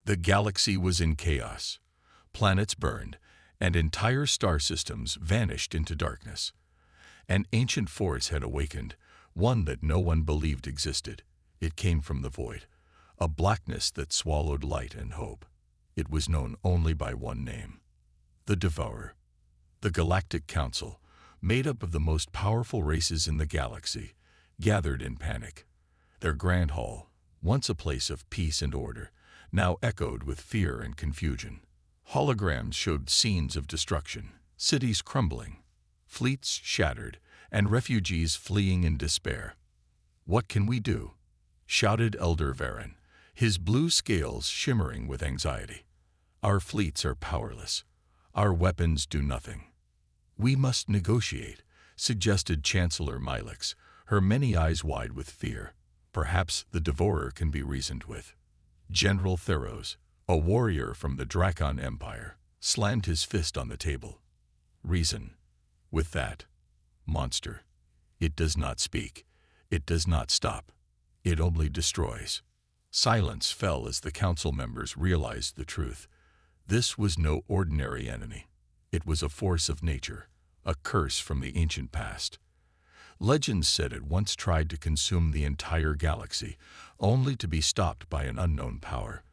The galaxy was in chaos. Planets burned, and entire star systems vanished into darkness. An ancient force had awakened, one that no one believed existed. It came from the void, a blackness that swallowed light and hope. It was known only by one name: the Devourer. The Galactic Council, made up of the most powerful races in the galaxy, gathered in panic. Their grand hall, once a place of peace and order, now echoed with fear and confusion. Holograms showed scenes of destruction, cities crumbling, fleets shattered, and refugees fleeing in despair. "What can we do?" shouted Elder Varen, his blue scales shimmering with anxiety. "Our fleets are powerless. Our weapons do nothing." "We must negotiate," suggested Chancellor Milix, her many eyes wide with fear. "Perhaps the Devourer can be reasoned with." General Theros, a warrior from the Drakon Empire, slammed his fist on the table. "Reason? With that monster. It does not speak. It does not stop. It only destroys." Silence fell as the council members realized the truth. This was no ordinary enemy. It was a force of nature, a curse from the ancient past. Legends said it once tried to consume the entire galaxy, only to be stopped by an unknown power.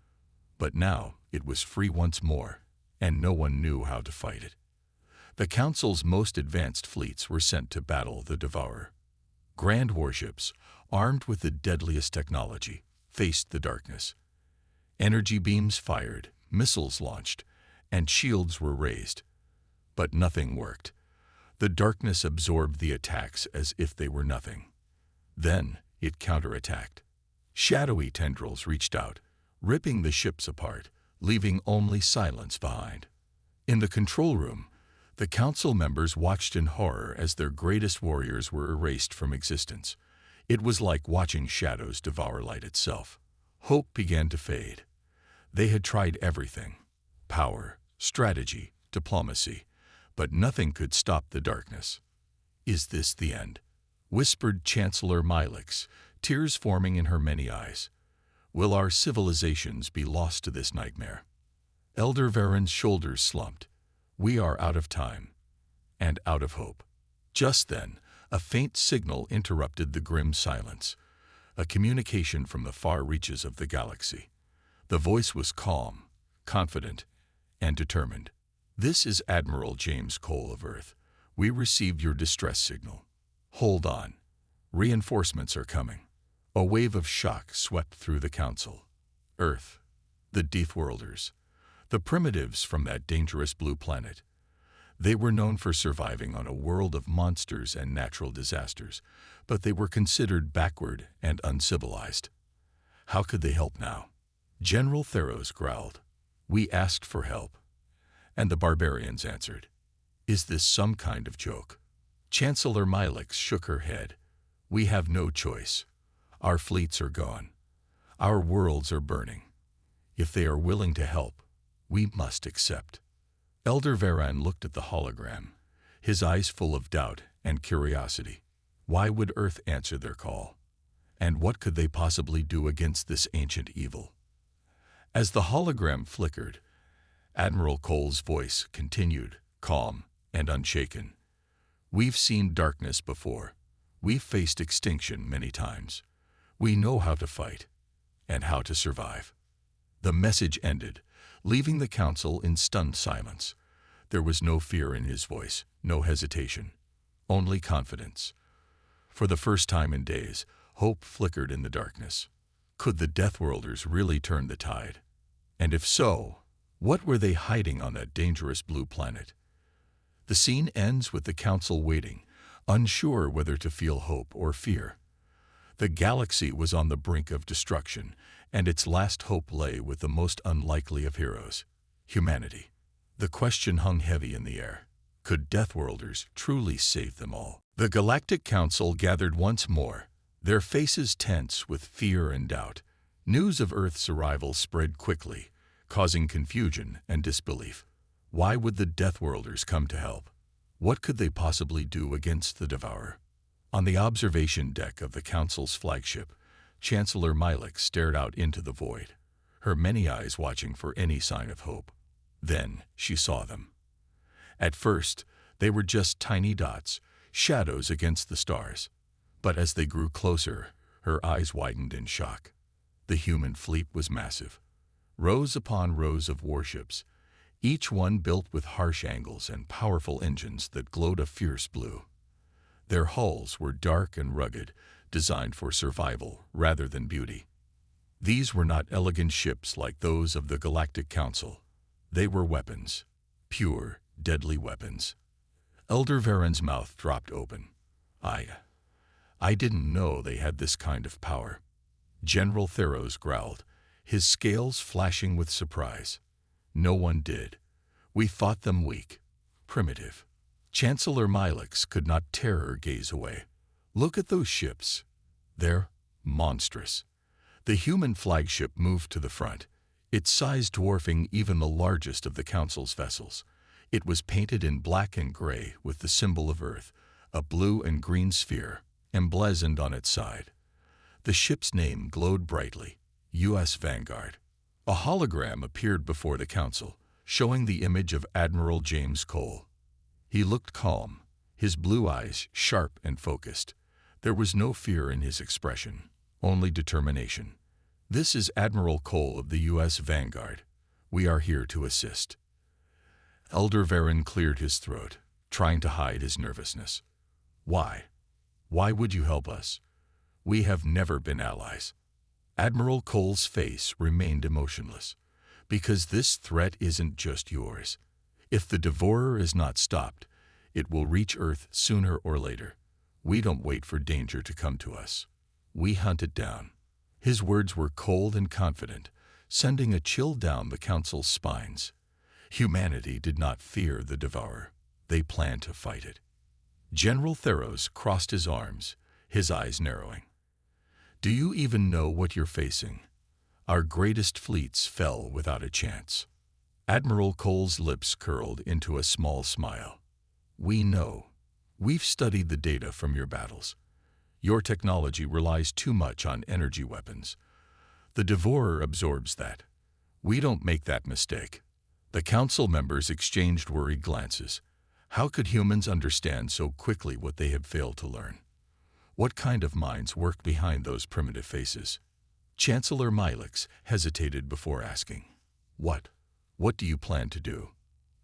But now it was free once more, and no one knew how to fight it. The Council's most advanced fleets were sent to battle the Devourer. Grand warships, armed with the deadliest technology, faced the darkness. Energy beams fired, missiles launched, and shields were raised. But nothing worked. The darkness absorbed the attacks as if they were nothing. Then it counterattacked. Shadowy tendrils reached out, ripping the ships apart, leaving only silence behind. In the control room, the council members watched in horror as their greatest warriors were erased from existence. It was like watching shadows devour light itself. Hope began to fade. They had tried everything: power, strategy, diplomacy, but nothing could stop the darkness. "Is this the end?" whispered Chancellor Milix, tears forming in her many eyes. "Will our civilizations be lost to this nightmare?" Elder Varen's shoulders slumped. "We are out of time, and out of hope." Just then, a faint signal interrupted the grim silence, a communication from the far reaches of the galaxy. The voice was calm, confident, and determined. "This is Admiral James Cole of Earth. We received your distress signal. Hold on. Reinforcements are coming." A wave of shock swept through the council. Earth, the Deathworlders, the primitives from that dangerous blue planet. They were known for surviving on a world of monsters and natural disasters, but they were considered backward and uncivilized. How could they help now? General Theros growled. "We asked for help." And the barbarians answered. "Is this some kind of joke?" Chancellor Milix shook her head. "We have no choice. Our fleets are gone. Our worlds are burning. If they are willing to help, we must accept." Elder Varen looked at the hologram, his eyes full of doubt and curiosity. Why would Earth answer their call? And what could they possibly do against this ancient evil? As the hologram flickered, Admiral Cole's voice continued, calm and unshaken. "We've seen darkness before. We've faced extinction many times. We know how to fight and how to survive." The message ended, leaving the council in stunned silence. There was no fear in his voice, no hesitation, only confidence. For the first time in days, hope flickered in the darkness. Could the Deathworlders really turn the tide? And if so, what were they hiding on that dangerous blue planet? The scene ends with the council waiting, unsure whether to feel hope or fear. The galaxy was on the brink of destruction, and its last hope lay with the most unlikely of heroes: humanity. The question hung heavy in the air. Could Deathworlders truly save them all? The Galactic Council gathered once more, their faces tense with fear and doubt. News of Earth's arrival spread quickly, causing confusion and disbelief. Why would the Deathworlders come to help? What could they possibly do against the Devourer? On the observation deck of the Council's flagship, Chancellor Milix stared out into the void. her many eyes watching for any sign of hope. Then she saw them. At first, they were just tiny dots, shadows against the stars. But as they grew closer, her eyes widened in shock. The human fleet was massive. Rows upon rows of warships, each one built with harsh angles and powerful engines that glowed a fierce blue. Their hulls were dark and rugged, designed for survival rather than beauty. These were not elegant ships like those of the Galactic Council. They were weapons, pure, deadly weapons. Elder Varen's mouth dropped open. I didn't know they had this kind of power. General Theros growled, his scales flashing with surprise. No one did. We thought them weak, primitive. Chancellor Milix could not tear her gaze away. Look at those ships. They're monstrous. The human flagship moved to the front, its size dwarfing even the largest of the Council's vessels. It was painted in black and gray with the symbol of Earth, a blue and green sphere, emblazoned on its side. The ship's name glowed brightly, U.S. Vanguard. A hologram appeared before the Council, showing the image of Admiral James Cole. He looked calm, his blue eyes sharp and focused. There was no fear in his expression, only determination. This is Admiral Cole of the U.S. Vanguard. We are here to assist. Elder Varen cleared his throat, trying to hide his nervousness. Why? Why would you help us? We have never been allies. Admiral Cole's face remained emotionless. Because this threat isn't just yours. If the Devourer is not stopped, it will reach Earth sooner or later. We don't wait for danger to come to us. We hunt it down. His words were cold and confident, sending a chill down the Council's spines. Humanity did not fear the Devourer. They planned to fight it. General Theros crossed his arms, his eyes narrowing. Do you even know what you're facing? Our greatest fleets fell without a chance. Admiral Cole's lips curled into a small smile. We know. We've studied the data from your battles. Your technology relies too much on energy weapons. The Devourer absorbs that. We don't make that mistake. The Council members exchanged worried glances. How could humans understand so quickly what they have failed to learn? What kind of minds work behind those primitive faces? Chancellor Milix hesitated before asking, What do you plan to do?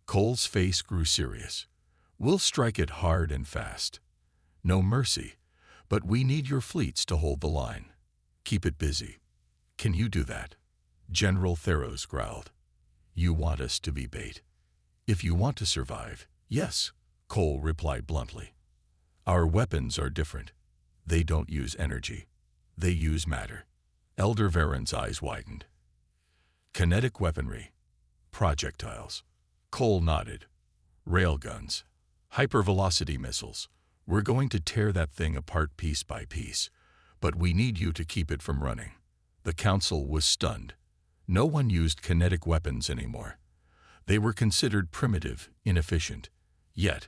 Cole's face grew serious. We'll strike it hard and fast. No mercy, but we need your fleets to hold the line. Keep it busy. Can you do that? General Theros growled. You want us to be bait. If you want to survive, yes, Cole replied bluntly. Our weapons are different. They don't use energy. They use matter. Elder Varen's eyes widened. Kinetic weaponry. Projectiles. Cole nodded. Railguns. Hypervelocity missiles. We're going to tear that thing apart piece by piece, but we need you to keep it from running. The Council was stunned. No one used kinetic weapons anymore. They were considered primitive, inefficient. Yet,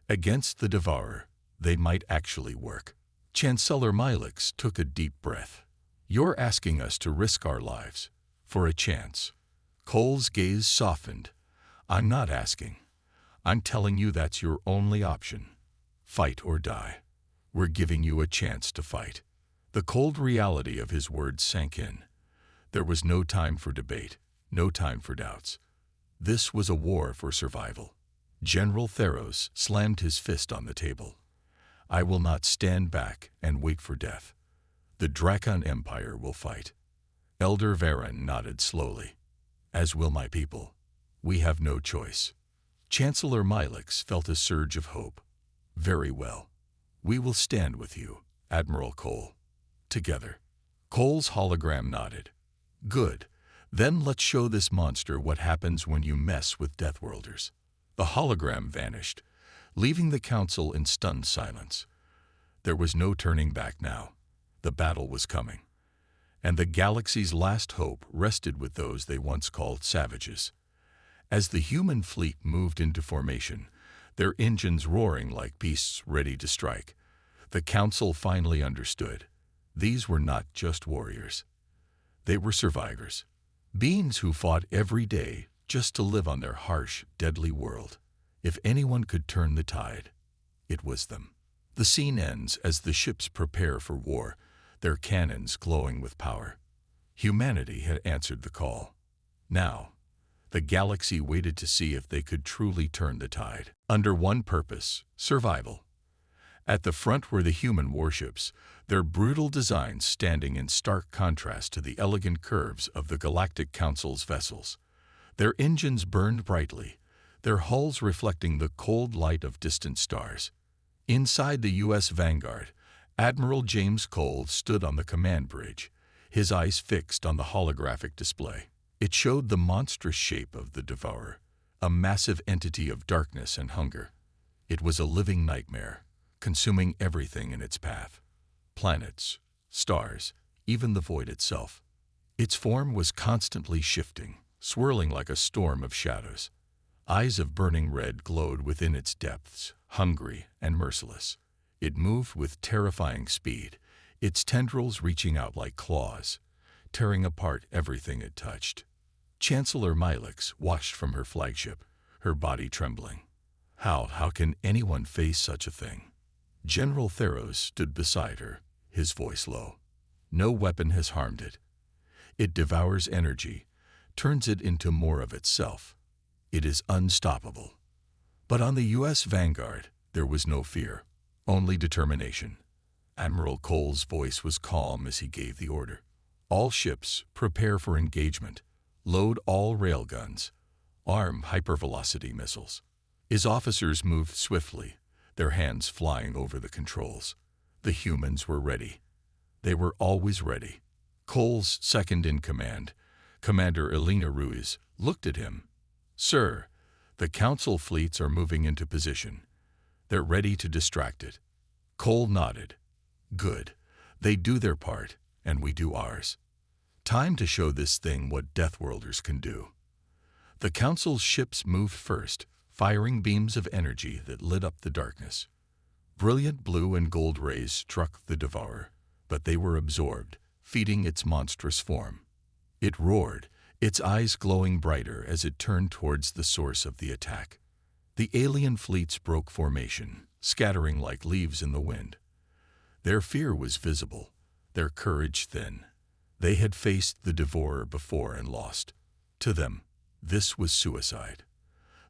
against the Devourer, they might actually work. Chancellor Milix took a deep breath. You're asking us to risk our lives for a chance. Cole's gaze softened. I'm not asking. I'm telling you that's your only option. Fight or die. We're giving you a chance to fight. The cold reality of his words sank in. There was no time for debate, no time for doubts. This was a war for survival. General Theros slammed his fist on the table. I will not stand back and wait for death. The Drakon Empire will fight. Elder Varen nodded slowly. As will my people. We have no choice. Chancellor Milix felt a surge of hope. Very well. We will stand with you, Admiral Cole. Together. Cole's hologram nodded. Good. Then let's show this monster what happens when you mess with Deathworlders. The hologram vanished, leaving the Council in stunned silence. There was no turning back now. The battle was coming. And the galaxy's last hope rested with those they once called savages. As the human fleet moved into formation, their engines roaring like beasts ready to strike, the Council finally understood. These were not just warriors. They were survivors. Beings who fought every day just to live on their harsh, deadly world. If anyone could turn the tide, it was them. The scene ends as the ships prepare for war, their cannons glowing with power. Humanity had answered the call. Now, the galaxy waited to see if they could truly turn the tide. Under one purpose, survival. At the front were the human warships, their brutal designs standing in stark contrast to the elegant curves of the Galactic Council's vessels. Their engines burned brightly, their hulls reflecting the cold light of distant stars. Inside the U.S. Vanguard, Admiral James Cole stood on the command bridge, his eyes fixed on the holographic display. It showed the monstrous shape of the Devourer, a massive entity of darkness and hunger. It was a living nightmare, consuming everything in its path. Planets, stars, even the void itself. Its form was constantly shifting, swirling like a storm of shadows. Eyes of burning red glowed within its depths, hungry and merciless. It moved with terrifying speed, its tendrils reaching out like claws, tearing apart everything it touched. Chancellor Milix watched from her flagship, her body trembling. How can anyone face such a thing? General Theros stood beside her, his voice low. No weapon has harmed it. It devours energy, turns it into more of itself. It is unstoppable. But on the U.S. Vanguard, there was no fear, only determination. Admiral Cole's voice was calm as he gave the order. All ships, prepare for engagement. Load all railguns. Arm hypervelocity missiles. His officers moved swiftly, their hands flying over the controls. The humans were ready. They were always ready. Cole's second-in-command, Commander Elena Ruiz, looked at him. "Sir, the Council fleets are moving into position. They're ready to distract it." Cole nodded. "Good. They do their part, and we do ours. Time to show this thing what Deathworlders can do." The Council's ships moved first, firing beams of energy that lit up the darkness. Brilliant blue and gold rays struck the Devourer, but they were absorbed, feeding its monstrous form. It roared, its eyes glowing brighter as it turned towards the source of the attack. The alien fleets broke formation, scattering like leaves in the wind. Their fear was visible, their courage thin. They had faced the Devourer before and lost. To them, this was suicide.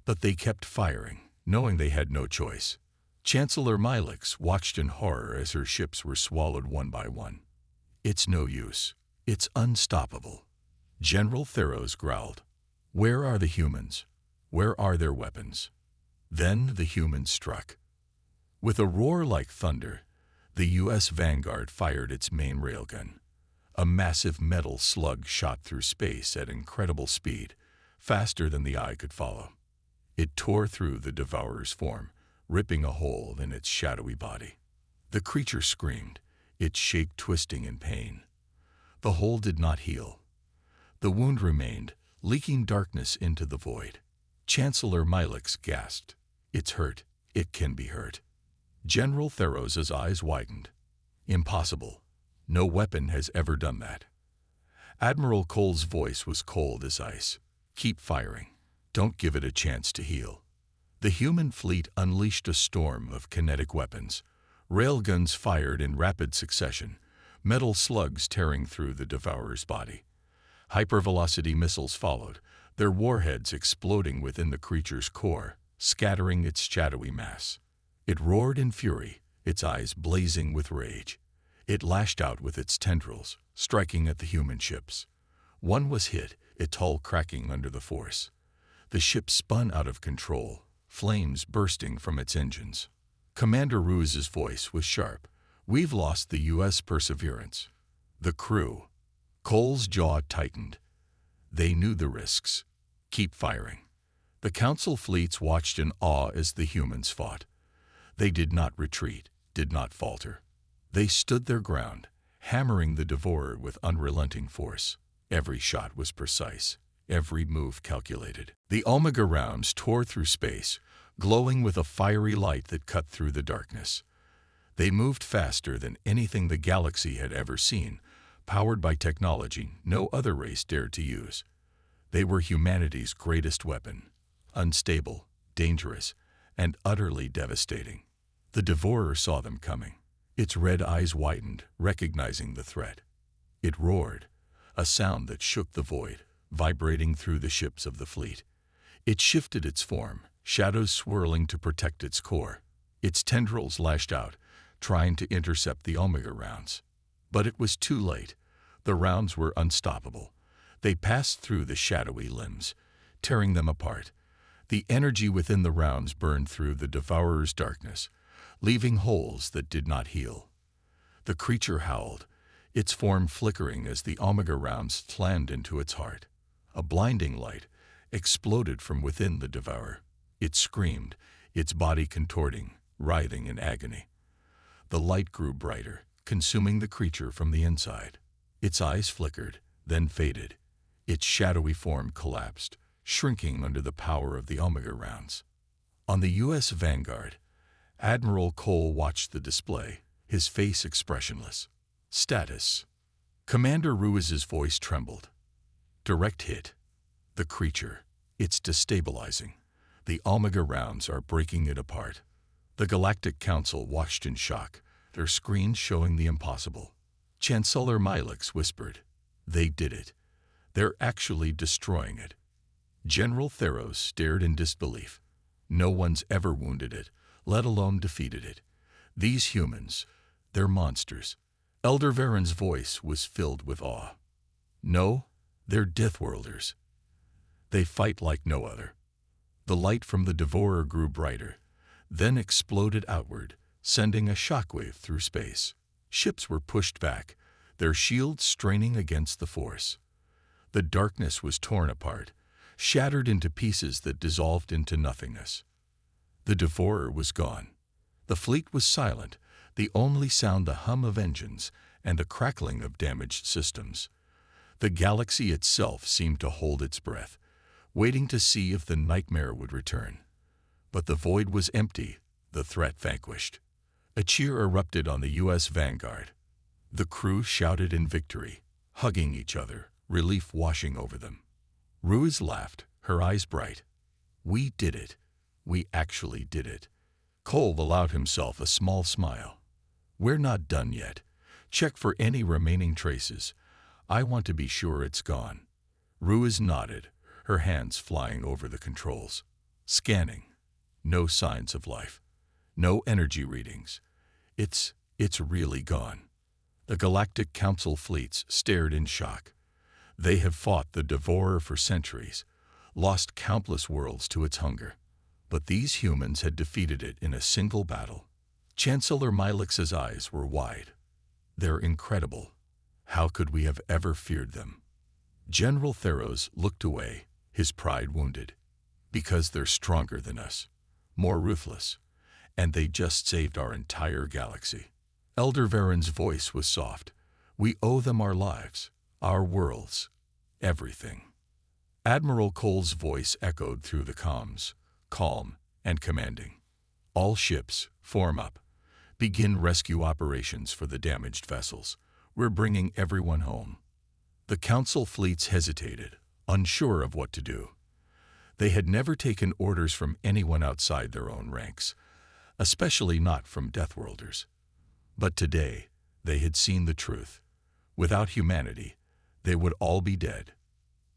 But they kept firing, knowing they had no choice. Chancellor Milix watched in horror as her ships were swallowed one by one. "It's no use. It's unstoppable." General Theros growled. "Where are the humans? Where are their weapons?" Then the humans struck. With a roar like thunder, the U.S. Vanguard fired its main railgun. A massive metal slug shot through space at incredible speed, faster than the eye could follow. It tore through the Devourer's form, ripping a hole in its shadowy body. The creature screamed, its shape twisting in pain. The hole did not heal. The wound remained, leaking darkness into the void. Chancellor Milix gasped. "It's hurt. It can be hurt." General Theros's eyes widened. "Impossible. No weapon has ever done that." Admiral Cole's voice was cold as ice. "Keep firing. Don't give it a chance to heal." The human fleet unleashed a storm of kinetic weapons. Railguns fired in rapid succession, metal slugs tearing through the Devourer's body. Hypervelocity missiles followed, their warheads exploding within the creature's core, scattering its shadowy mass. It roared in fury, its eyes blazing with rage. It lashed out with its tendrils, striking at the human ships. One was hit, its hull cracking under the force. The ship spun out of control, flames bursting from its engines. Commander Ruiz's voice was sharp. "We've lost the U.S. Perseverance." The crew. Cole's jaw tightened. They knew the risks. "Keep firing." The Council fleets watched in awe as the humans fought. They did not retreat, did not falter. They stood their ground, hammering the Devourer with unrelenting force. Every shot was precise, every move calculated. The Omega rounds tore through space, glowing with a fiery light that cut through the darkness. They moved faster than anything the galaxy had ever seen, powered by technology no other race dared to use. They were humanity's greatest weapon, unstable, dangerous, and utterly devastating. The devourer saw them coming. Its red eyes widened, recognizing the threat. It roared, a sound that shook the void, vibrating through the ships of the fleet. It shifted its form, shadows swirling to protect its core. Its tendrils lashed out, trying to intercept the Omega rounds. But it was too late. The rounds were unstoppable. They passed through the shadowy limbs, tearing them apart. The energy within the rounds burned through the devourer's darkness, leaving holes that did not heal. The creature howled, its form flickering as the Omega rounds slammed into its heart. A blinding light exploded from within the devourer. It screamed, its body contorting, writhing in agony. The light grew brighter, consuming the creature from the inside. Its eyes flickered, then faded. Its shadowy form collapsed, shrinking under the power of the Omega rounds. On the U.S. Vanguard, Admiral Cole watched the display, his face expressionless. Status. Commander Ruiz's voice trembled. Direct hit. The creature. It's destabilizing. The Omega rounds are breaking it apart. The Galactic Council watched in shock, their screens showing the impossible. Chancellor Milix whispered, "They did it. They're actually destroying it." General Theros stared in disbelief. No one's ever wounded it, let alone defeated it. These humans, they're monsters. Elder Varen's voice was filled with awe. No, they're Deathworlders. They fight like no other. The light from the devourer grew brighter, then exploded outward, sending a shockwave through space. Ships were pushed back, their shields straining against the force. The darkness was torn apart, shattered into pieces that dissolved into nothingness. The devourer was gone. The fleet was silent, the only sound the hum of engines and the crackling of damaged systems. The galaxy itself seemed to hold its breath, waiting to see if the nightmare would return. But the void was empty, the threat vanquished. A cheer erupted on the U.S. Vanguard. The crew shouted in victory, hugging each other, relief washing over them. Ruiz laughed, her eyes bright. "We did it. We actually did it." Cole allowed himself a small smile. "We're not done yet. Check for any remaining traces. I want to be sure it's gone." Ruiz nodded, her hands flying over the controls. Scanning. No signs of life. No energy readings. It's really gone. The Galactic Council fleets stared in shock. They have fought the devourer for centuries, lost countless worlds to its hunger. But these humans had defeated it in a single battle. Chancellor Milix's eyes were wide. "They're incredible. How could we have ever feared them?" General Theros looked away, his pride wounded. "Because they're stronger than us, more ruthless, and they just saved our entire galaxy." Elder Varen's voice was soft. "We owe them our lives, our worlds, everything." Admiral Cole's voice echoed through the comms, calm and commanding. "All ships, form up. Begin rescue operations for the damaged vessels. We're bringing everyone home." The Council fleets hesitated, unsure of what to do. They had never taken orders from anyone outside their own ranks, especially not from Deathworlders. But today, they had seen the truth. Without humanity, they would all be dead.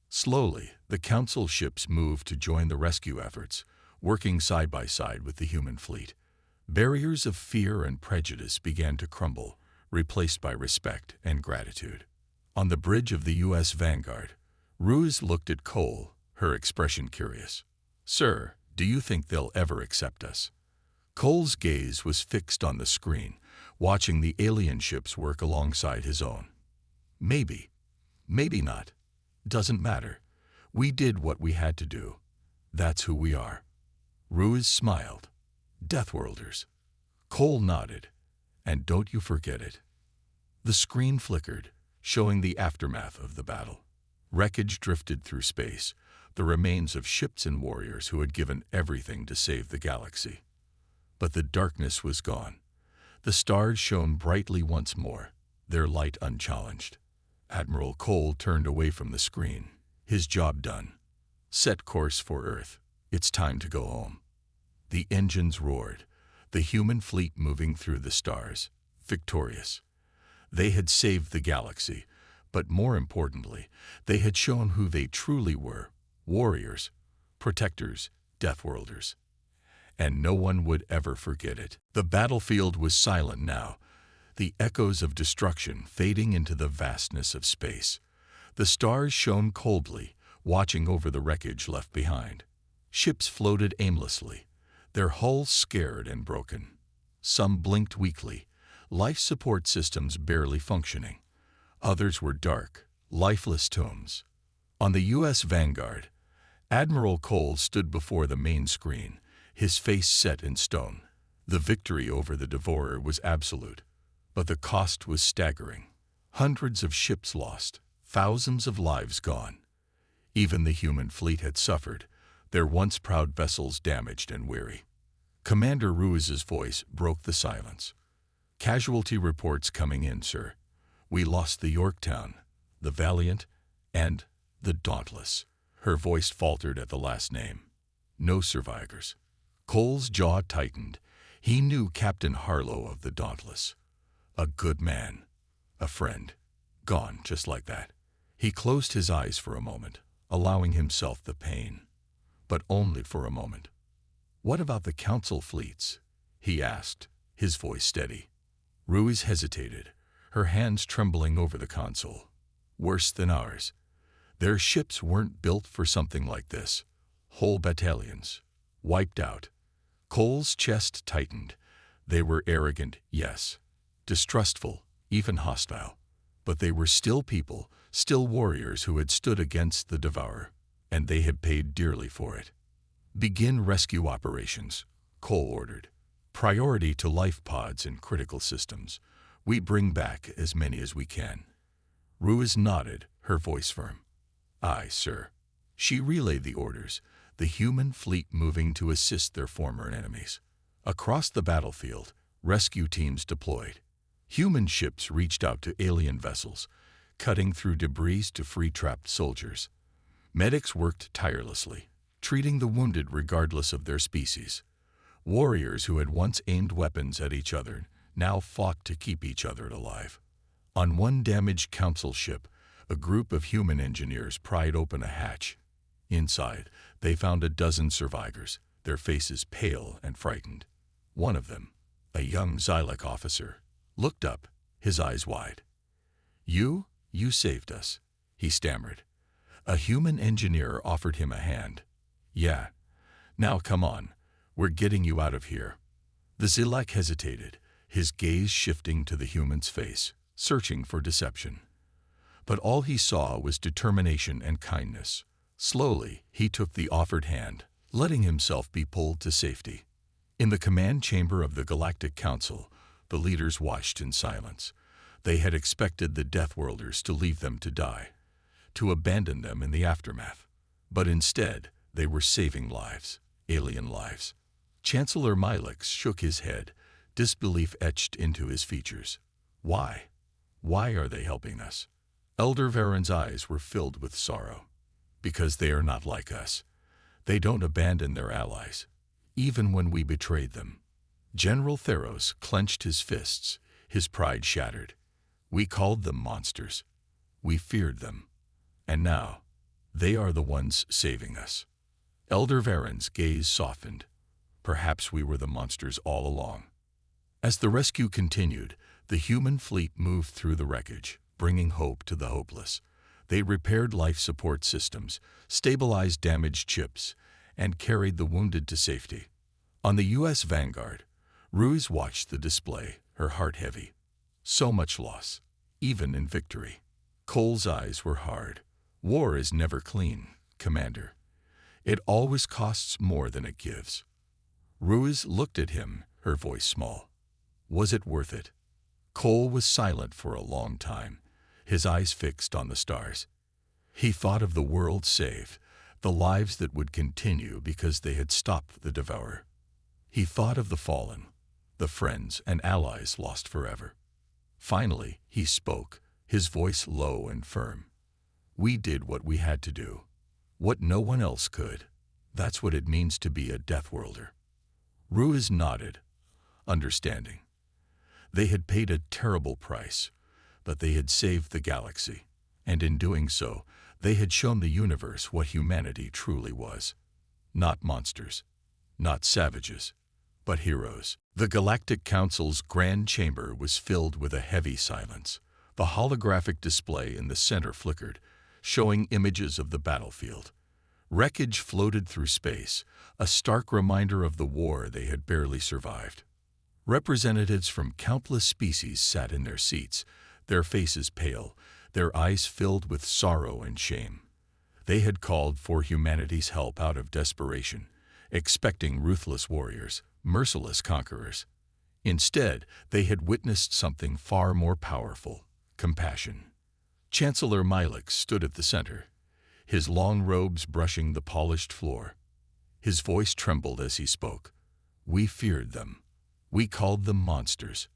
Slowly, the Council ships moved to join the rescue efforts, working side by side with the human fleet. Barriers of fear and prejudice began to crumble, replaced by respect and gratitude. On the bridge of the U.S. Vanguard, Ruiz looked at Cole, her expression curious. "Sir, do you think they'll ever accept us?" Cole's gaze was fixed on the screen, watching the alien ships work alongside his own. "Maybe. Maybe not. Doesn't matter. We did what we had to do. That's who we are." Ruiz smiled. "Deathworlders." Cole nodded. "And don't you forget it." The screen flickered, showing the aftermath of the battle. Wreckage drifted through space, the remains of ships and warriors who had given everything to save the galaxy. But the darkness was gone. The stars shone brightly once more, their light unchallenged. Admiral Cole turned away from the screen. His job done. Set course for Earth. It's time to go home. The engines roared, the human fleet moving through the stars, victorious. They had saved the galaxy, but more importantly, they had shown who they truly were: warriors, protectors, Deathworlders. And no one would ever forget it. The battlefield was silent now, the echoes of destruction fading into the vastness of space. The stars shone coldly, watching over the wreckage left behind. Ships floated aimlessly, their hulls scared and broken. Some blinked weakly, life support systems barely functioning. Others were dark, lifeless tombs. On the U.S. Vanguard, Admiral Cole stood before the main screen, his face set in stone. The victory over the Devourer was absolute, but the cost was staggering. Hundreds of ships lost, thousands of lives gone. Even the human fleet had suffered, their once proud vessels damaged and weary. Commander Ruiz's voice broke the silence. "Casualty reports coming in, sir. We lost the Yorktown, the Valiant, and the Dauntless." Her voice faltered at the last name. No survivors. Cole's jaw tightened. He knew Captain Harlow of the Dauntless. A good man. A friend. Gone just like that. He closed his eyes for a moment, allowing himself the pain. But only for a moment. "What about the Council fleets?" he asked, his voice steady. Ruiz hesitated, her hands trembling over the console. "Worse than ours. Their ships weren't built for something like this. Whole battalions. Wiped out." Cole's chest tightened. They were arrogant, yes. Distrustful, even hostile. But they were still people, still warriors who had stood against the Devourer, and they had paid dearly for it. "Begin rescue operations," Cole ordered. "Priority to life pods and critical systems. We bring back as many as we can." Ruiz nodded, her voice firm. "Aye, sir." She relayed the orders, the human fleet moving to assist their former enemies. Across the battlefield, rescue teams deployed. Human ships reached out to alien vessels, cutting through debris to free trapped soldiers. Medics worked tirelessly, treating the wounded regardless of their species. Warriors who had once aimed weapons at each other now fought to keep each other alive. On one damaged council ship, a group of human engineers pried open a hatch. Inside, they found a dozen survivors, their faces pale and frightened. One of them, a young Xylek officer, looked up, his eyes wide. You saved us," he stammered. A human engineer offered him a hand. "Yeah. Now come on, we're getting you out of here." The Xylek hesitated, his gaze shifting to the human's face, searching for deception. But all he saw was determination and kindness. Slowly, he took the offered hand, letting himself be pulled to safety. In the command chamber of the Galactic Council, the leaders watched in silence. They had expected the Deathworlders to leave them to die, to abandon them in the aftermath. But instead, they were saving lives, alien lives. Chancellor Milix shook his head, disbelief etched into his features. "Why? Why are they helping us?" Elder Varen's eyes were filled with sorrow. "Because they are not like us. They don't abandon their allies, even when we betrayed them." General Theros clenched his fists, his pride shattered. "We called them monsters. We feared them. And now, they are the ones saving us." Elder Varen's gaze softened. "Perhaps we were the monsters all along." As the rescue continued, the human fleet moved through the wreckage, bringing hope to the hopeless. They repaired life support systems, stabilized damaged ships, and carried the wounded to safety. On the U.S. Vanguard, Ruiz watched the display, her heart heavy. So much loss, even in victory. Cole's eyes were hard. "War is never clean, Commander. It always costs more than it gives." Ruiz looked at him, her voice small. "Was it worth it?" Cole was silent for a long time, his eyes fixed on the stars. He thought of the world saved, the lives that would continue because they had stopped the Devourer. He thought of the fallen, the friends and allies lost forever. Finally, he spoke, his voice low and firm. We did what we had to do, what no one else could. That's what it means to be a Deathworlder. Ruiz nodded, understanding. They had paid a terrible price, but they had saved the galaxy, and in doing so, they had shown the universe what humanity truly was. Not monsters, not savages, but heroes. The Galactic Council's grand chamber was filled with a heavy silence. The holographic display in the center flickered, showing images of the battlefield. Wreckage floated through space, a stark reminder of the war they had barely survived. Representatives from countless species sat in their seats, their faces pale, their eyes filled with sorrow and shame. They had called for humanity's help out of desperation, expecting ruthless warriors, merciless conquerors. Instead, they had witnessed something far more powerful: compassion. Chancellor Milix stood at the center, his long robes brushing the polished floor. His voice trembled as he spoke. We feared them. We called them monsters,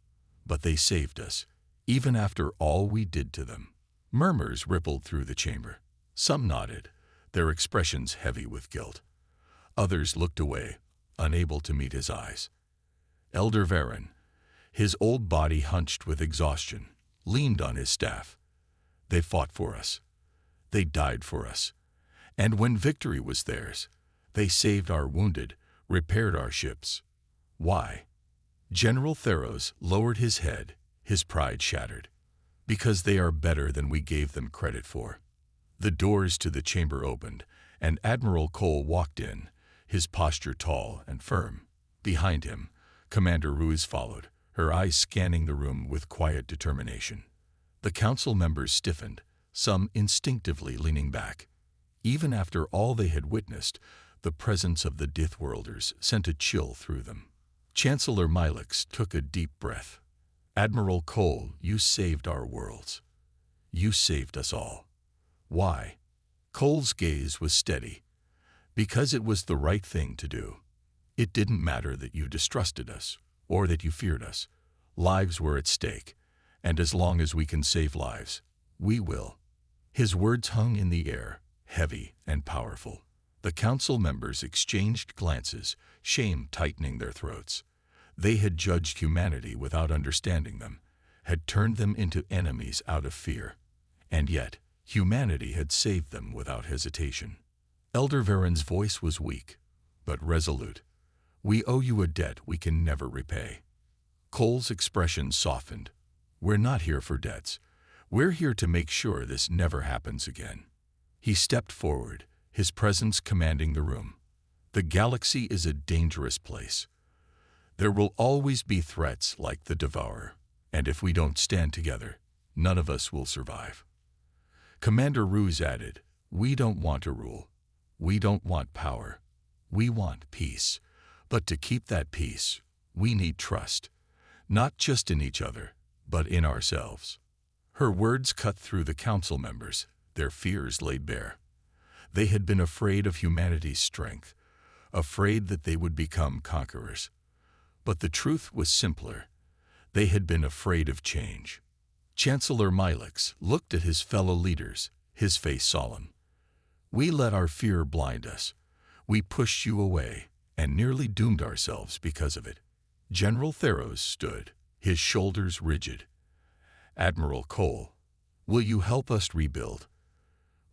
but they saved us, even after all we did to them. Murmurs rippled through the chamber. Some nodded, their expressions heavy with guilt. Others looked away, unable to meet his eyes. Elder Varen, his old body hunched with exhaustion, leaned on his staff. They fought for us. They died for us. And when victory was theirs, they saved our wounded, repaired our ships. Why? General Theros lowered his head, his pride shattered. Because they are better than we gave them credit for. The doors to the chamber opened, and Admiral Cole walked in, his posture tall and firm. Behind him, Commander Ruiz followed, her eyes scanning the room with quiet determination. The council members stiffened, some instinctively leaning back. Even after all they had witnessed, the presence of the Deathworlders sent a chill through them. Chancellor Milix took a deep breath. Admiral Cole, you saved our worlds. You saved us all. Why? Cole's gaze was steady. Because it was the right thing to do. It didn't matter that you distrusted us, or that you feared us. Lives were at stake, and as long as we can save lives, we will. His words hung in the air, heavy and powerful. The council members exchanged glances, shame tightening their throats. They had judged humanity without understanding them, had turned them into enemies out of fear. And yet, humanity had saved them without hesitation. Elder Varen's voice was weak, but resolute. We owe you a debt we can never repay. Cole's expression softened. We're not here for debts. We're here to make sure this never happens again. He stepped forward, his presence commanding the room. The galaxy is a dangerous place. There will always be threats like the Devourer, and if we don't stand together, none of us will survive. Commander Ruiz added, we don't want to rule. We don't want power. We want peace. But to keep that peace, we need trust, not just in each other, but in ourselves. Her words cut through the council members, their fears laid bare. They had been afraid of humanity's strength, afraid that they would become conquerors. But the truth was simpler. They had been afraid of change. Chancellor Milix looked at his fellow leaders, his face solemn. We let our fear blind us. We pushed you away and nearly doomed ourselves because of it. General Theros stood, his shoulders rigid. Admiral Cole, will you help us rebuild?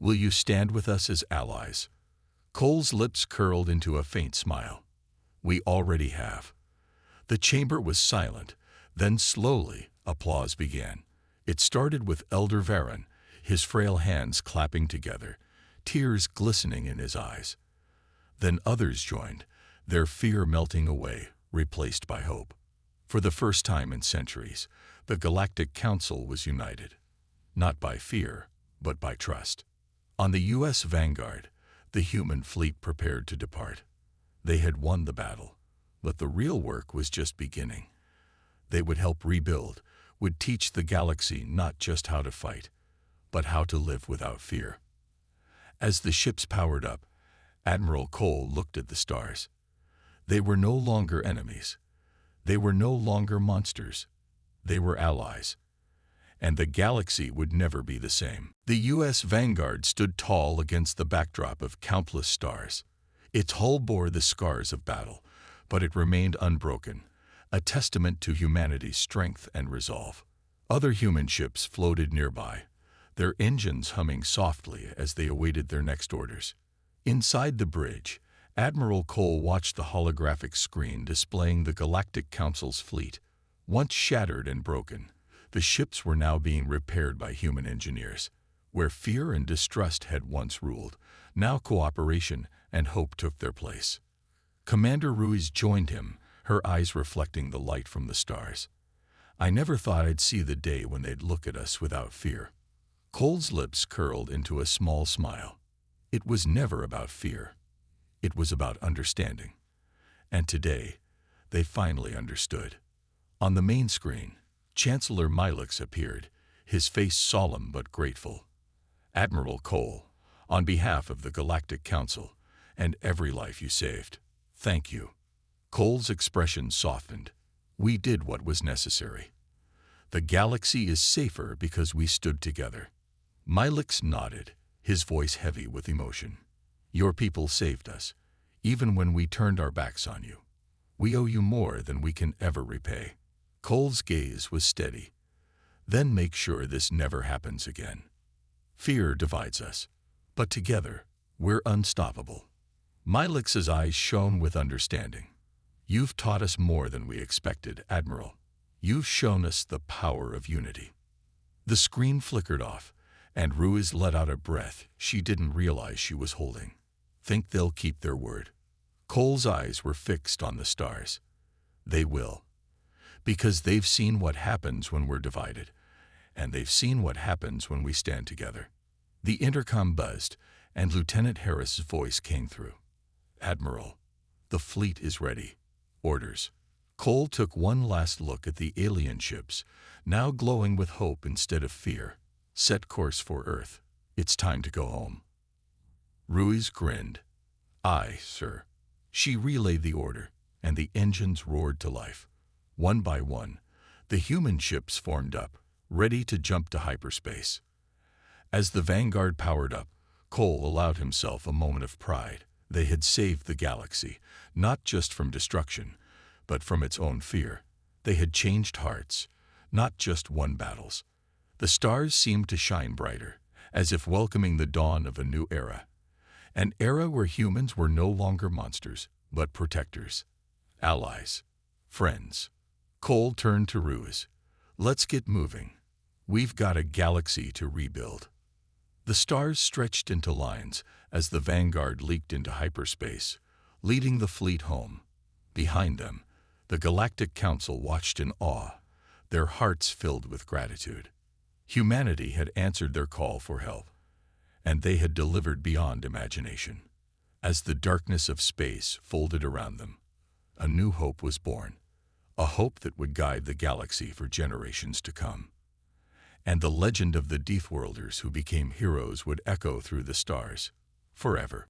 Will you stand with us as allies? Cole's lips curled into a faint smile. We already have. The chamber was silent. Then slowly, applause began. It started with Elder Varen, his frail hands clapping together, tears glistening in his eyes. Then others joined, their fear melting away, replaced by hope. For the first time in centuries, the Galactic Council was united, not by fear, but by trust. On the U.S. Vanguard, the human fleet prepared to depart. They had won the battle, but the real work was just beginning. They would help rebuild, would teach the galaxy not just how to fight, but how to live without fear. As the ships powered up, Admiral Cole looked at the stars. They were no longer enemies. They were no longer monsters. They were allies. and the galaxy would never be the same. The U.S. Vanguard stood tall against the backdrop of countless stars. Its hull bore the scars of battle, but it remained unbroken, a testament to humanity's strength and resolve. Other human ships floated nearby, their engines humming softly as they awaited their next orders. Inside the bridge, Admiral Cole watched the holographic screen displaying the Galactic Council's fleet. Once shattered and broken, the ships were now being repaired by human engineers. Where fear and distrust had once ruled, now cooperation and hope took their place. Commander Ruiz joined him, her eyes reflecting the light from the stars. "I never thought I'd see the day when they'd look at us without fear." Cole's lips curled into a small smile. It was never about fear. It was about understanding. And today, they finally understood. On the main screen, Chancellor Milix appeared, his face solemn but grateful. "Admiral Cole, on behalf of the Galactic Council and every life you saved, thank you." Cole's expression softened. "We did what was necessary. The galaxy is safer because we stood together." Milix nodded, his voice heavy with emotion. "Your people saved us, even when we turned our backs on you. We owe you more than we can ever repay." Cole's gaze was steady. "Then make sure this never happens again. Fear divides us, but together, we're unstoppable." Milix's eyes shone with understanding. "You've taught us more than we expected, Admiral. You've shown us the power of unity." The screen flickered off, and Ruiz let out a breath she didn't realize she was holding. "Think they'll keep their word?" Cole's eyes were fixed on the stars. "They will. Because they've seen what happens when we're divided, and they've seen what happens when we stand together." The intercom buzzed, and Lieutenant Harris's voice came through. "Admiral, the fleet is ready. Orders." Cole took one last look at the alien ships, now glowing with hope instead of fear. "Set course for Earth. It's time to go home." Ruiz grinned. "Aye, sir." She relayed the order, and the engines roared to life. One by one, the human ships formed up, ready to jump to hyperspace. As the Vanguard powered up, Cole allowed himself a moment of pride. They had saved the galaxy, not just from destruction, but from its own fear. They had changed hearts, not just won battles. The stars seemed to shine brighter, as if welcoming the dawn of a new era. An era where humans were no longer monsters, but protectors, allies, friends. Cole turned to Ruiz. "Let's get moving. We've got a galaxy to rebuild." The stars stretched into lines as the Vanguard leaked into hyperspace, leading the fleet home. Behind them, the Galactic Council watched in awe, their hearts filled with gratitude. Humanity had answered their call for help, and they had delivered beyond imagination. As the darkness of space folded around them, a new hope was born, a hope that would guide the galaxy for generations to come. And the legend of the Deathworlders who became heroes would echo through the stars, forever.